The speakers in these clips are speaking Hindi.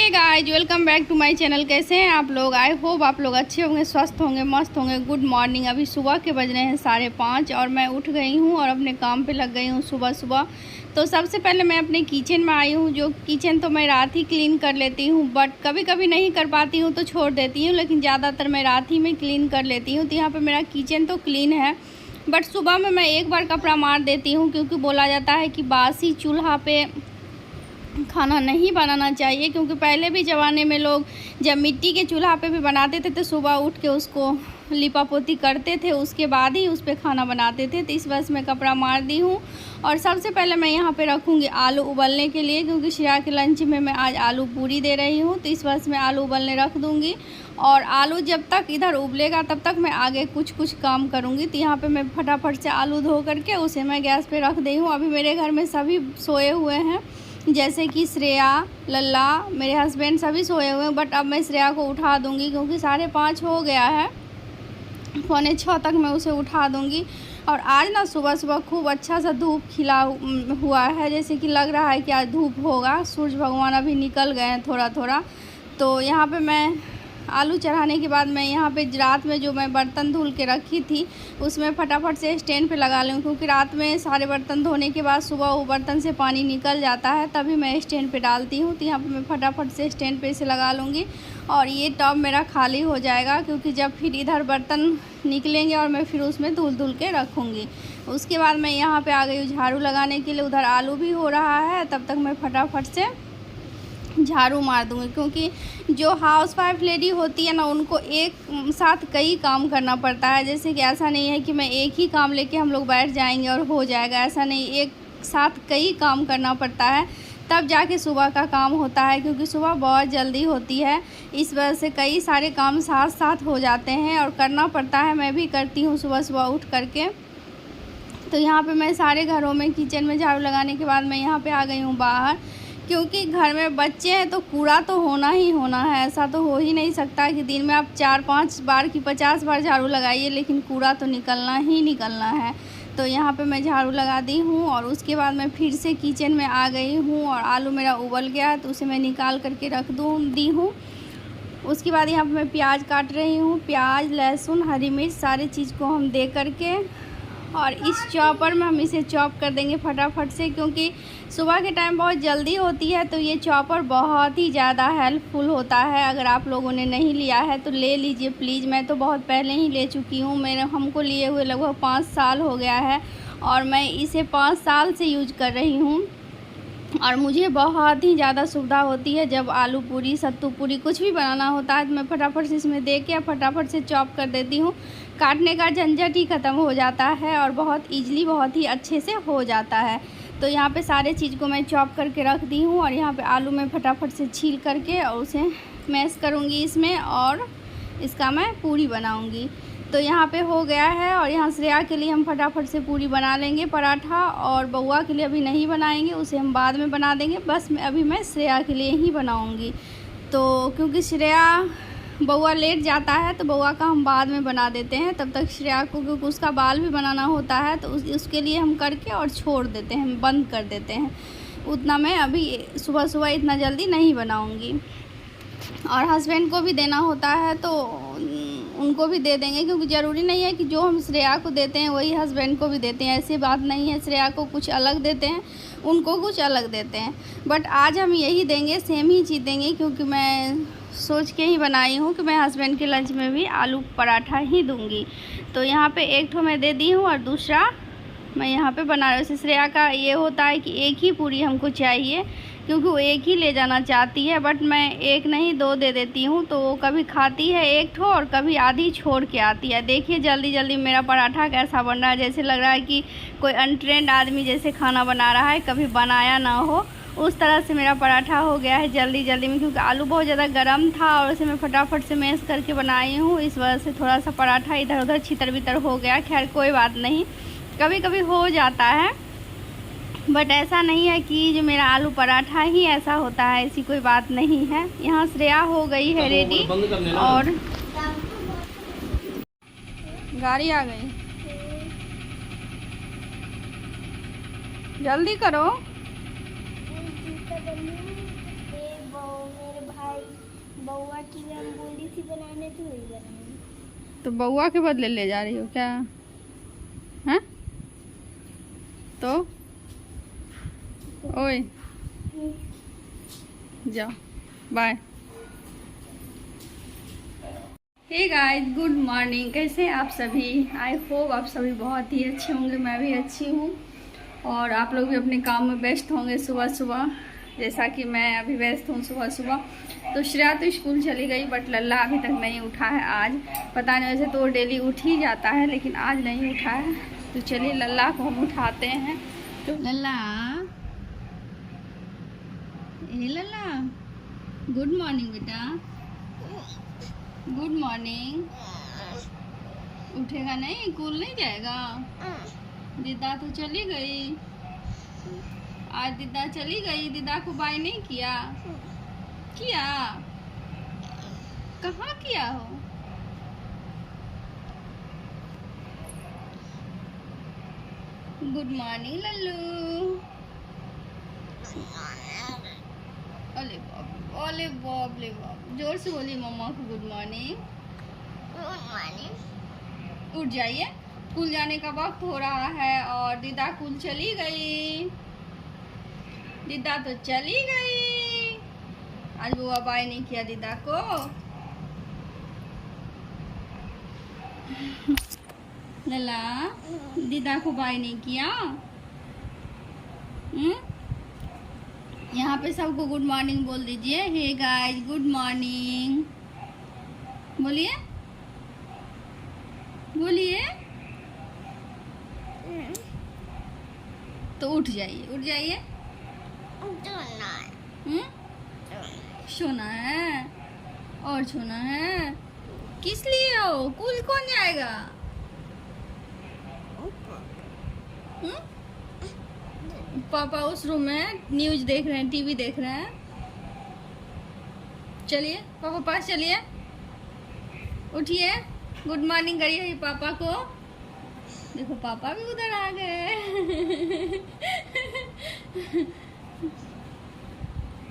Hey guys, welcome back to my channel. कैसे हैं आप लोग? आई होप आप लोग अच्छे होंगे, स्वस्थ होंगे, मस्त होंगे। Good morning. अभी सुबह के बज रहे हैं 5:30 और मैं उठ गई हूँ और अपने काम पे लग गई हूँ सुबह सुबह। तो सबसे पहले मैं अपने किचन में आई हूँ। जो किचन तो मैं रात ही क्लीन कर लेती हूँ, बट कभी कभी नहीं कर पाती हूँ तो छोड़ देती हूँ, लेकिन ज़्यादातर मैं रात ही में क्लीन कर लेती हूँ। तो यहाँ पर मेरा किचन तो क्लीन है, बट सुबह में मैं एक बार कपड़ा मार देती हूँ, क्योंकि बोला जाता है कि बासी चूल्हा पे खाना नहीं बनाना चाहिए। क्योंकि पहले भी ज़माने में लोग जब मिट्टी के चूल्हा पे भी बनाते थे तो सुबह उठ के उसको लिपा पोती करते थे, उसके बाद ही उस पर खाना बनाते थे। तो इस वजह से मैं कपड़ा मार दी हूँ। और सबसे पहले मैं यहाँ पे रखूँगी आलू उबलने के लिए, क्योंकि श्रेया के लंच में मैं आज आलू पूरी दे रही हूँ। तो इस वजह से मैं आलू उबलने रख दूँगी और आलू जब तक इधर उबलेगा तब तक मैं आगे कुछ काम करूँगी। तो यहाँ पे मैं फटाफट से आलू धो करके उसे मैं गैस पे रख दी हूँ। अभी मेरे घर में सभी सोए हुए हैं, जैसे कि श्रेया, लल्ला, मेरे हस्बैंड सभी सोए हुए हैं। बट अब मैं श्रेया को उठा दूँगी, क्योंकि 5:30 हो गया है, 5:45 तक मैं उसे उठा दूँगी। और आज ना सुबह सुबह खूब अच्छा सा धूप खिला हुआ है, जैसे कि लग रहा है कि आज धूप होगा। सूरज भगवान अभी निकल गए हैं थोड़ा थोड़ा। तो यहाँ पे मैं आलू चढ़ाने के बाद मैं यहाँ पे रात में जो मैं बर्तन धुल के रखी थी उसमें फटाफट से स्टैंड पे लगा लूँ, क्योंकि रात में सारे बर्तन धोने के बाद सुबह वो बर्तन से पानी निकल जाता है, तभी मैं स्टैंड पे डालती हूँ। तो यहाँ पे मैं फटाफट से स्टैंड पे इसे लगा लूँगी और ये टब मेरा खाली हो जाएगा, क्योंकि जब फिर इधर बर्तन निकलेंगे और मैं फिर उसमें धुल के रखूँगी। उसके बाद मैं यहाँ पर आ गई झाड़ू लगाने के लिए। उधर आलू भी हो रहा है, तब तक मैं फटाफट से झाड़ू मार दूँगी। क्योंकि जो हाउसवाइफ लेडी होती है ना, उनको एक साथ कई काम करना पड़ता है। जैसे कि ऐसा नहीं है कि मैं एक ही काम लेके हम लोग बैठ जाएंगे और हो जाएगा, ऐसा नहीं। एक साथ कई काम करना पड़ता है, तब जाके सुबह का काम होता है। क्योंकि सुबह बहुत जल्दी होती है, इस वजह से कई सारे काम साथ साथ हो जाते हैं और करना पड़ता है। मैं भी करती हूँ सुबह सुबह उठ करके। तो यहाँ पे मैं सारे घरों में किचन में झाड़ू लगाने के बाद मैं यहाँ पे आ गई हूँ बाहर, क्योंकि घर में बच्चे हैं तो कूड़ा तो होना ही होना है। ऐसा तो हो ही नहीं सकता कि दिन में आप 4-5 बार की 50 बार झाड़ू लगाइए, लेकिन कूड़ा तो निकलना ही निकलना है। तो यहाँ पे मैं झाड़ू लगा दी हूँ और उसके बाद मैं फिर से किचन में आ गई हूँ और आलू मेरा उबल गया तो उसे मैं निकाल करके रख दी हूँ। उसके बाद यहाँ पर मैं प्याज काट रही हूँ। प्याज, लहसुन, हरी मिर्च सारी चीज़ को हम दे करके और इस चॉपर में हम इसे चॉप कर देंगे फटाफट से, क्योंकि सुबह के टाइम बहुत जल्दी होती है। तो ये चॉपर बहुत ही ज़्यादा हेल्पफुल होता है। अगर आप लोगों ने नहीं लिया है तो ले लीजिए प्लीज़। मैं तो बहुत पहले ही ले चुकी हूँ। हमको लिए हुए लगभग 5 साल हो गया है और मैं इसे 5 साल से यूज कर रही हूँ और मुझे बहुत ही ज़्यादा सुविधा होती है। जब आलू पूरी, सत्तू पूरी कुछ भी बनाना होता है तो मैं फटाफट से इसमें दे के फटाफट से चॉप कर देती हूँ। काटने का झंझट ही ख़त्म हो जाता है और बहुत ईजिली, बहुत ही अच्छे से हो जाता है। तो यहाँ पे सारे चीज़ को मैं चॉप करके रख दी हूँ और यहाँ पे आलू में फटाफट से छील करके और उसे मैश करूँगी इसमें और इसका मैं पूरी बनाऊँगी। तो यहाँ पे हो गया है और यहाँ श्रेया के लिए हम फटाफट से पूरी बना लेंगे पराठा, और बउआ के लिए अभी नहीं बनाएंगे, उसे हम बाद में बना देंगे। बस अभी मैं श्रेया के लिए ही बनाऊँगी। तो क्योंकि श्रेया, बउआ लेट जाता है तो बउआ का हम बाद में बना देते हैं। तब तक श्रेया को, क्योंकि उसका बाल भी बनाना होता है, तो उसके लिए हम करके और छोड़ देते हैं, बंद कर देते हैं। उतना मैं अभी सुबह सुबह इतना जल्दी नहीं बनाऊँगी। और हस्बैंड को भी देना होता है तो उनको भी दे देंगे, क्योंकि ज़रूरी नहीं है कि जो हम श्रेया को देते हैं वही हस्बैंड को भी देते हैं। ऐसी बात नहीं है। श्रेया को कुछ अलग देते हैं, उनको कुछ अलग देते हैं, बट आज हम यही देंगे, सेम ही चीज़ देंगे। क्योंकि मैं सोच के ही बनाई हूँ कि मैं हस्बैंड के लंच में भी आलू पराठा ही दूँगी। तो यहाँ पे एक ठो मैं दे दी हूँ और दूसरा मैं यहाँ पे बना रही हूँ। श्रेया का ये होता है कि एक ही पूरी हमको चाहिए, क्योंकि वो एक ही ले जाना चाहती है। बट मैं एक नहीं 2 दे देती हूँ, तो वो कभी खाती है एक ठो और कभी आधी छोड़ के आती है। देखिए जल्दी जल्दी मेरा पराठा कैसा बन रहा है, जैसे लग रहा है कि कोई अनट्रेंड आदमी जैसे खाना बना रहा है, कभी बनाया ना हो, उस तरह से मेरा पराठा हो गया है जल्दी जल्दी में। क्योंकि आलू बहुत ज़्यादा गर्म था और उसे मैं फटाफट से मैश करके बनाई हूँ, इस वजह से थोड़ा सा पराठा इधर उधर छितर बितर हो गया। खैर कोई बात नहीं, कभी कभी हो जाता है, बट ऐसा नहीं है कि जो मेरा आलू पराठा ही ऐसा होता है, ऐसी कोई बात नहीं है। यहाँ श्रेया हो गई है रेडी और गाड़ी आ गई, जल्दी करो। बनाने तो वही बनाएंगे। तो बउआ के बदले ले जा रही हो क्या? हैं? तो ओए जाओ, bye. Hey guys, good morning. कैसे हैं आप सभी? आई होप आप सभी बहुत ही अच्छे होंगे। मैं भी अच्छी हूँ और आप लोग भी अपने काम में व्यस्त होंगे सुबह सुबह, जैसा कि मैं अभी व्यस्त हूँ सुबह सुबह। तो श्रेया तो स्कूल चली गई, बट लल्ला अभी तक नहीं उठा है। आज पता नहीं, वैसे तो डेली उठ ही जाता है, लेकिन आज नहीं उठा है। तो चलिए लल्ला को हम उठाते हैं। तो लल्ला, ए लल्ला, गुड मॉर्निंग बेटा, गुड मॉर्निंग। उठेगा नहीं? स्कूल नहीं जाएगा? दीदा तो चली गई, आज दीदा चली गई। दीदा को बाय नहीं किया? किया? कहाँ किया हो? Good morning Lallu. अले बाप, अले बाप, ले बाप, जोर से बोलिए मम्मा को गुड मॉर्निंग। Good morning. उठ जाइए, स्कूल जाने का वक्त हो रहा है और दीदा स्कूल चली गई। दीदा तो चली गई, आज बुआ बाय नहीं किया दीदा को। लला, दीदा को बाय नहीं किया। यहाँ पे सबको गुड मॉर्निंग बोल दीजिए। हे गाइस, गुड मॉर्निंग बोलिए, बोलिए। तो उठ जाइए, उठ जाइए। सोना है और सोना है। किस लिए हो? स्कूल कौन जाएगा? पापा उस रूम में न्यूज देख रहे हैं, टीवी देख रहे हैं। चलिए पापा पास चलिए, उठिए, गुड मॉर्निंग करिए पापा को। देखो पापा भी उधर आ गए।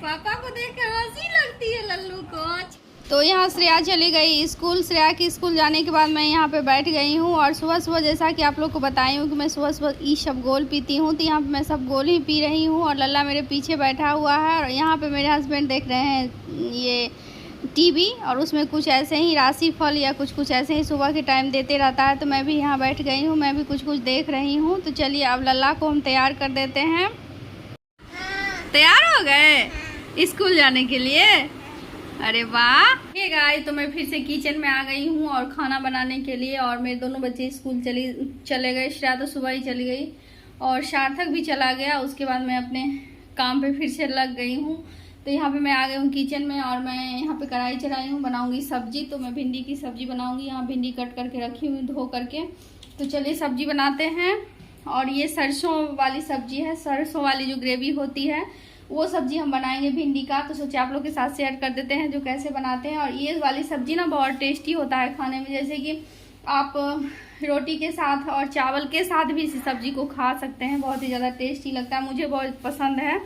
पापा को देख कर हंसी लगती है लल्लू को। तो यहाँ श्रेया चली गई स्कूल। श्रेया की स्कूल जाने के बाद मैं यहाँ पे बैठ गई हूँ और सुबह सुबह जैसा कि आप लोग को बताई हूँ कि मैं सुबह सुबह इसबगोल पीती हूँ, तो यहाँ पे मैं सबगोल ही पी रही हूँ और लल्ला मेरे पीछे बैठा हुआ है। और यहाँ पे मेरे हस्बैंड देख रहे हैं ये टीवी और उसमें कुछ ऐसे ही राशि फल या कुछ ऐसे ही सुबह के टाइम देते रहता है। तो मैं भी यहाँ बैठ गई हूँ, मैं भी कुछ देख रही हूँ। तो चलिए अब लल्ला को हम तैयार कर देते हैं। तैयार हो गए स्कूल जाने के लिए? अरे वाह। हे गाइस, तो मैं फिर से किचन में आ गई हूँ और खाना बनाने के लिए। और मेरे दोनों बच्चे स्कूल चले गए। श्रेया तो सुबह ही चली गई और सार्थक भी चला गया। उसके बाद मैं अपने काम पे फिर से लग गई हूँ। तो यहाँ पे मैं आ गई हूँ किचन में और मैं यहाँ पे कढ़ाई चढ़ाई हूँ, बनाऊंगी सब्जी। तो मैं भिंडी की सब्जी बनाऊंगी। यहाँ भिंडी कट करके रखी हुई धो करके। तो चलिए सब्जी बनाते हैं। और ये सरसों वाली सब्जी है, सरसों वाली जो ग्रेवी होती है वो सब्जी हम बनाएंगे भिंडी का। तो सोचे आप लोग के साथ शेयर कर देते हैं जो कैसे बनाते हैं। और ये वाली सब्जी ना बहुत टेस्टी होता है खाने में, जैसे कि आप रोटी के साथ और चावल के साथ भी इस सब्जी को खा सकते हैं। बहुत ही ज़्यादा टेस्टी लगता है, मुझे बहुत पसंद है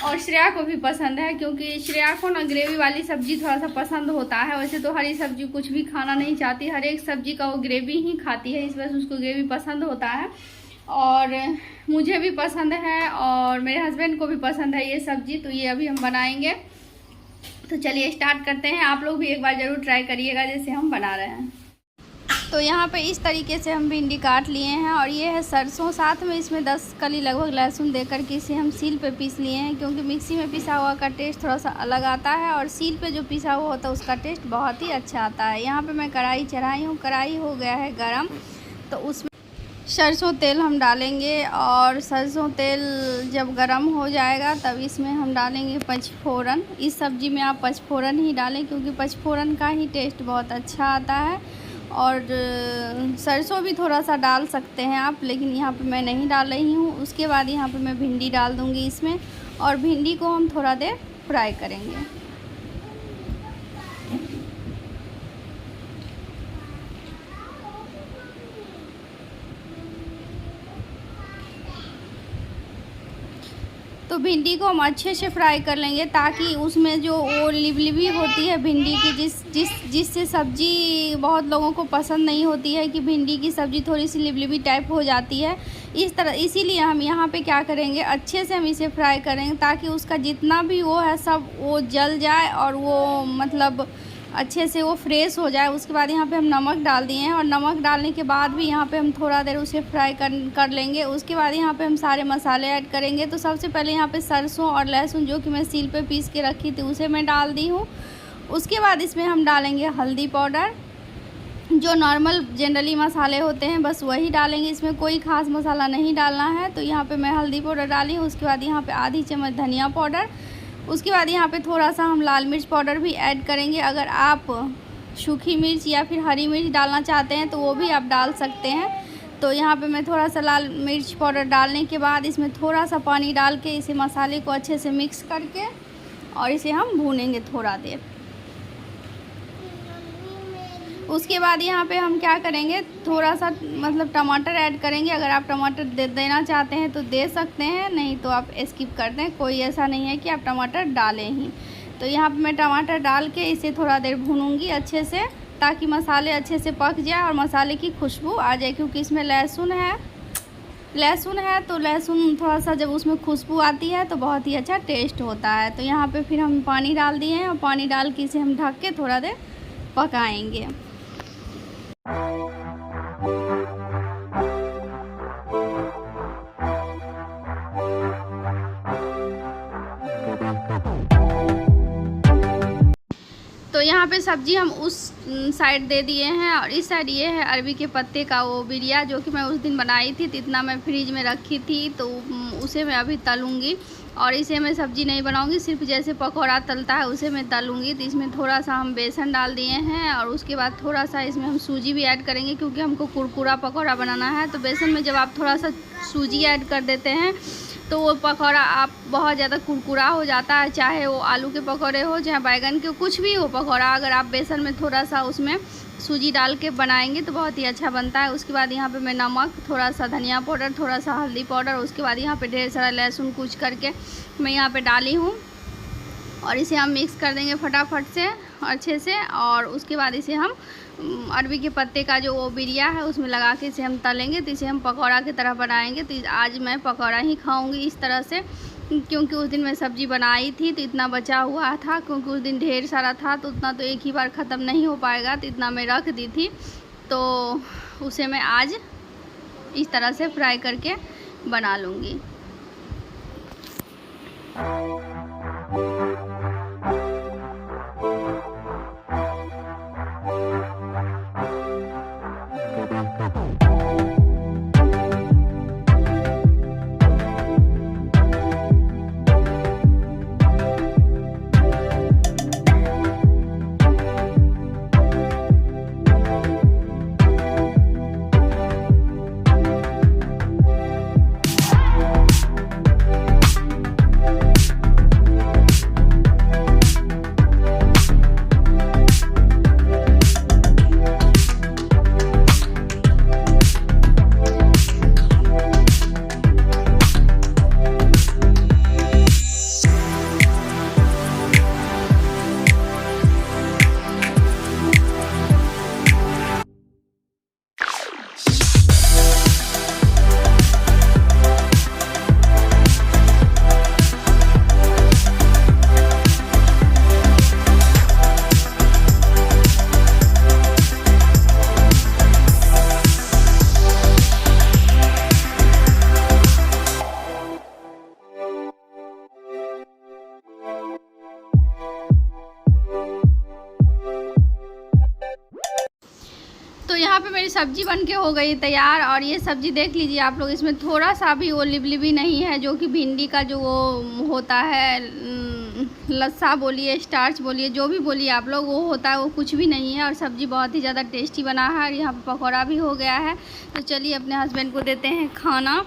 और श्रेया को भी पसंद है, क्योंकि श्रेया को ना ग्रेवी वाली सब्जी थोड़ा सा पसंद होता है। वैसे तो हरी सब्जी कुछ भी खाना नहीं चाहती, हर एक सब्जी का वो ग्रेवी ही खाती है, इस वजह से उसको ग्रेवी पसंद होता है। और मुझे भी पसंद है और मेरे हस्बैंड को भी पसंद है ये सब्जी। तो ये अभी हम बनाएंगे। तो चलिए स्टार्ट करते हैं। आप लोग भी एक बार ज़रूर ट्राई करिएगा जैसे हम बना रहे हैं। तो यहाँ पे इस तरीके से हम भिंडी काट लिए हैं और ये है सरसों, साथ में इसमें 10 कली लगभग लहसुन देकर के इसे हम सील पे पीस लिए हैं, क्योंकि मिक्सी में पिसा हुआ का टेस्ट थोड़ा सा अलग आता है और सील पे जो पिसा हुआ होता है उसका टेस्ट बहुत ही अच्छा आता है। यहाँ पे मैं कढ़ाई चढ़ाई हूँ, कढ़ाई हो गया है गरम। तो उसमें सरसों तेल हम डालेंगे और सरसों तेल जब गरम हो जाएगा तब इसमें हम डालेंगे पचफोरन। इस सब्ज़ी में आप पचफोरन ही डालें, क्योंकि पचफोरन का ही टेस्ट बहुत अच्छा आता है। और सरसों भी थोड़ा सा डाल सकते हैं आप, लेकिन यहाँ पे मैं नहीं डाल रही हूँ। उसके बाद यहाँ पे मैं भिंडी डाल दूँगी इसमें और भिंडी को हम थोड़ा देर फ्राई करेंगे। तो तो भिंडी को हम अच्छे से फ्राई कर लेंगे, ताकि उसमें जो वो लिबलिबी होती है भिंडी की, जिससे सब्ज़ी बहुत लोगों को पसंद नहीं होती है कि भिंडी की सब्ज़ी थोड़ी सी लिबलिबी टाइप हो जाती है इस तरह। इसीलिए हम यहाँ पे क्या करेंगे, अच्छे से हम इसे फ्राई करेंगे ताकि उसका जितना भी वो है सब वो जल जाए और वो मतलब अच्छे से वो फ्रेश हो जाए। उसके बाद यहाँ पे हम नमक डाल दिए हैं, और नमक डालने के बाद भी यहाँ पे हम थोड़ा देर उसे फ्राई कर लेंगे। उसके बाद यहाँ पे हम सारे मसाले ऐड करेंगे। तो सबसे पहले यहाँ पे सरसों और लहसुन जो कि मैं सील पे पीस के रखी थी उसे मैं डाल दी हूँ। उसके बाद इसमें हम डालेंगे हल्दी पाउडर, जो नॉर्मल जनरली मसाले होते हैं बस वही डालेंगे, इसमें कोई ख़ास मसाला नहीं डालना है। तो यहाँ पे मैं हल्दी पाउडर डाली हूँ। उसके बाद यहाँ पे आधी चम्मच धनिया पाउडर, उसके बाद यहाँ पे थोड़ा सा हम लाल मिर्च पाउडर भी ऐड करेंगे। अगर आप सूखी मिर्च या फिर हरी मिर्च डालना चाहते हैं तो वो भी आप डाल सकते हैं। तो यहाँ पे मैं थोड़ा सा लाल मिर्च पाउडर डालने के बाद इसमें थोड़ा सा पानी डाल के इसे मसाले को अच्छे से मिक्स करके और इसे हम भूनेंगे थोड़ा देर। उसके बाद यहाँ पे हम क्या करेंगे, थोड़ा सा मतलब टमाटर ऐड करेंगे। अगर आप टमाटर देना चाहते हैं तो दे सकते हैं, नहीं तो आप स्किप कर दें, कोई ऐसा नहीं है कि आप टमाटर डालें ही। तो यहाँ पे मैं टमाटर डाल के इसे थोड़ा देर भूनूंगी अच्छे से, ताकि मसाले अच्छे से पक जाए और मसाले की खुशबू आ जाए। क्योंकि इसमें लहसुन है तो लहसुन थोड़ा सा जब उसमें खुशबू आती है तो बहुत ही अच्छा टेस्ट होता है। तो यहाँ पे फिर हम पानी डाल दिए हैं, और पानी डाल के इसे हम ढक के थोड़ा देर पकाएंगे। तो यहाँ पे सब्ज़ी हम उस साइड दे दिए हैं, और इस साइड ये है अरबी के पत्ते का वो बिरिया, जो कि मैं उस दिन बनाई थी। तो इतना मैं फ्रिज में रखी थी, तो उसे मैं अभी तलूँगी। और इसे मैं सब्ज़ी नहीं बनाऊँगी, सिर्फ जैसे पकौड़ा तलता है उसे मैं तलूँगी। तो इसमें थोड़ा सा हम बेसन डाल दिए हैं, और उसके बाद थोड़ा सा इसमें हम सूजी भी ऐड करेंगे, क्योंकि हमको कुरकुरा पकौड़ा बनाना है। तो बेसन में जब आप थोड़ा सा सूजी ऐड कर देते हैं तो वो पकौड़ा आप बहुत ज़्यादा कुरकुरा हो जाता है, चाहे वो आलू के पकौड़े हो चाहे बैगन के, कुछ भी हो पकौड़ा। अगर आप बेसन में थोड़ा सा उसमें सूजी डाल के बनाएंगे तो बहुत ही अच्छा बनता है। उसके बाद यहाँ पे मैं नमक, थोड़ा सा धनिया पाउडर, थोड़ा सा हल्दी पाउडर, उसके बाद यहाँ पे ढेर सारा लहसुन कूच करके मैं यहाँ पे डाली हूँ, और इसे हम मिक्स कर देंगे फटाफट से अच्छे से। और उसके बाद इसे हम अरबी के पत्ते का जो वो बिरिया है उसमें लगा के इसे हम तलेंगे। तो इसे हम पकौड़ा की तरह बनाएंगे। तो आज मैं पकौड़ा ही खाऊंगी इस तरह से, क्योंकि उस दिन मैं सब्ज़ी बनाई थी तो इतना बचा हुआ था, क्योंकि उस दिन ढेर सारा था तो उतना तो एक ही बार ख़त्म नहीं हो पाएगा। तो इतना मैं रख दी थी, तो उसे मैं आज इस तरह से फ्राई करके बना लूँगी। तो यहाँ पे मेरी सब्ज़ी बनके हो गई तैयार। और ये सब्ज़ी देख लीजिए आप लोग, इसमें थोड़ा सा भी वो लिबलिबी नहीं है, जो कि भिंडी का जो वो होता है लस्सा बोलिए, स्टार्च बोलिए, जो भी बोलिए आप लोग, वो होता है, वो कुछ भी नहीं है। और सब्ज़ी बहुत ही ज़्यादा टेस्टी बना है, और यहाँ पे पकौड़ा भी हो गया है। तो चलिए अपने हस्बैंड को देते हैं खाना।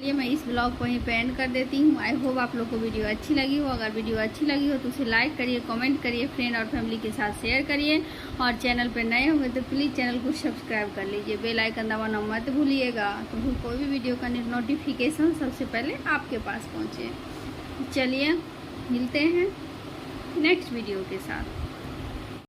ये मैं इस ब्लॉग को यहीं पे एंड कर देती हूँ। आई होप आप लोग को वीडियो अच्छी लगी हो। अगर वीडियो अच्छी लगी हो तो उसे लाइक करिए, कमेंट करिए, फ्रेंड और फैमिली के साथ शेयर करिए और चैनल पे नए होंगे तो प्लीज़ चैनल को सब्सक्राइब कर लीजिए, बेल आइकन दबाना मत भूलिएगा तो फिर कोई भी वीडियो का नोटिफिकेशन सबसे पहले आपके पास पहुँचे। चलिए मिलते हैं नेक्स्ट वीडियो के साथ।